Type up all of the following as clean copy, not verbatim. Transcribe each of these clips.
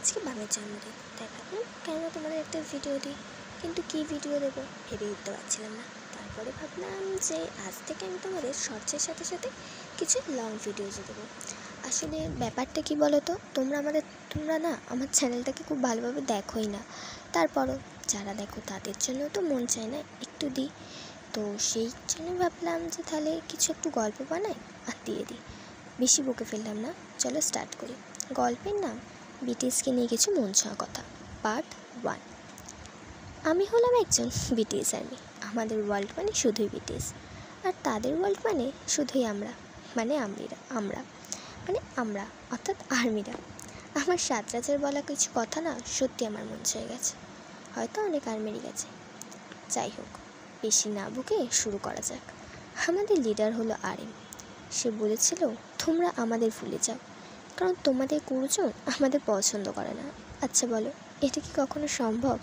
আজকে বামের জন্মদিন, তাই ভাবলাম কেন তোমাদের একটা ভিডিও দিই, কিন্তু কী ভিডিও দেবো ভেবে উঠতে পারছিলাম না। তারপরে ভাবলাম যে আজ থেকে আমি তোমাদের শর্টসের সাথে সাথে কিছু লং ভিডিওজও দেবো। আসলে ব্যাপারটা কি বলো তো, তোমরা না আমার চ্যানেলটাকে খুব ভালোভাবে দেখোই না, তারপরও যারা দেখো তাদের জন্য তো মন চায় না একটু দিই। তো সেই জন্য ভাবলাম যে তাহলে কিছু একটু গল্প বানাই আর দিয়ে দিই। বেশি বকে ফেললাম না, চলো স্টার্ট করি। গল্পের নাম বিটিএসকে নিয়ে কিছু মন ছোঁয়া কথা, পার্ট 1। আমি হলাম একজন বিটিএস আর্মি। আমাদের ওয়ার্ল্ড মানে শুধুই বিটিএস, আর তাদের ওয়ার্ল্ড মানে শুধুই আমরা, মানে আমরা অর্থাৎ আর্মিরা। আমার সাতরাজের বলা কিছু কথা না সত্যি আমার মন ছুঁয়ে গেছে, হয়তো অনেক আর্মিরই গেছে। যাই হোক, বেশি না বকে শুরু করা যাক। আমাদের লিডার হলো আরএম। সে বলেছিল তোমরা আমাদের ভুলে যাও, কারণ তোমাদের গুরুজন আমাদের পছন্দ করে না। আচ্ছা বলো, এটা কি কখনো সম্ভব?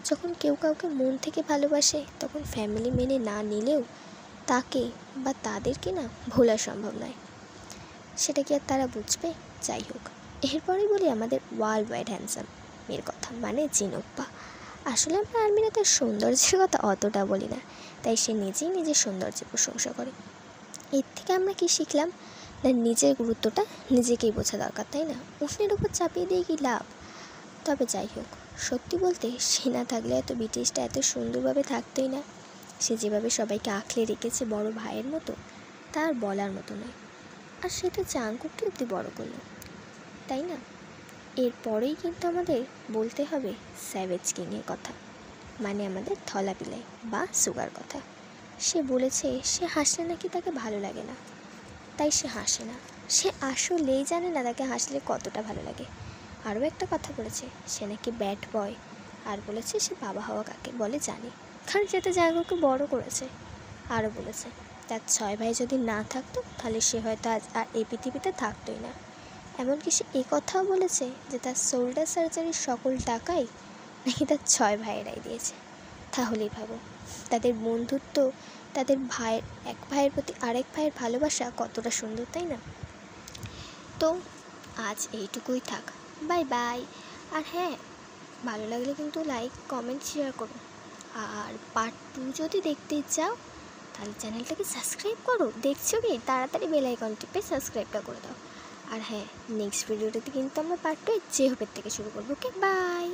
যখন কেউ কাউকে মন থেকে ভালোবাসে তখন ফ্যামিলি মেনে না নিলেও তাকে বা তাদেরকে না ভোলা সম্ভব নয়। সেটা কি আর তারা বুঝবে? যাই হোক, এরপরেই বলি আমাদের ওয়ার্ল্ড ওয়াইড হ্যান্ডসাম এর কথা, মানে জিনোপ্পা। আসলে আমরা আর্মিরা তার সৌন্দর্যের কথা অতটা বলি না, তাই সে নিজেই নিজের সৌন্দর্যের প্রশংসা করে। এর থেকে আমরা কি শিখলাম? না, নিজের গুরুত্বটা নিজেকেই বোঝা দরকার, তাই না? অন্যের উপর চাপিয়ে দিয়ে কি লাভ? তবে যাই হোক, সত্যি বলতে সে না থাকলে এত বিটিএসটা এত সুন্দরভাবে থাকতোই না। সে যেভাবে সবাইকে আঁকলে রেখেছে বড় ভাইয়ের মতো, তার বলার মতো নয়। আর সে তো জাঙ্কুককে অব্দি বড় করলো, তাই না? এরপরেই কিন্তু আমাদের বলতে হবে স্যাভেজ কিংয়ের কথা, মানে আমাদের থলা পিলাই বা সুগার কথা। সে বলেছে সে হাসলে নাকি তাকে ভালো লাগে না, তাই সে হাসে না। সে আসলেই জানে না তাকে হাসলে কতটা ভালো লাগে। আরও একটা কথা বলেছে, সে নাকি ব্যাড বয়। আর বলেছে সে বাবা হওয়া কাকে বলে জানে, কারণ সে তো জায়গাকে বড় করেছে। আরও বলেছে তার 6 ভাই যদি না থাকতো তাহলে সে হয়তো আজ আর এই পৃথিবীতে থাকতোই না। এমনকি সে এ কথাও বলেছে যে তার শোল্ডার সার্জারির সকল টাকাই নাকি তার 6 ভাইয়েরাই দিয়েছে। তাহলেই ভাবো তাদের বন্ধুত্ব, তাদের এক ভাইয়ের প্রতি আরেক ভাইয়ের ভালোবাসা কতটা সুন্দর, তাই না? তো আজ এইটুকুই থাক, বাই বাই। আর হ্যাঁ, ভালো লাগলে কিন্তু লাইক কমেন্ট শেয়ার করো। আর পার্ট 2 যদি দেখতে চাও তাহলে চ্যানেলটাকে সাবস্ক্রাইব করো। দেখছো কি, তাড়াতাড়ি বেল আইকন টিপে সাবস্ক্রাইবটা করে দাও। আর হ্যাঁ, নেক্সট ভিডিওটাতে কিন্তু আমরা পার্ট 2 যে হোপের থেকে শুরু করবো। ওকে, বাই।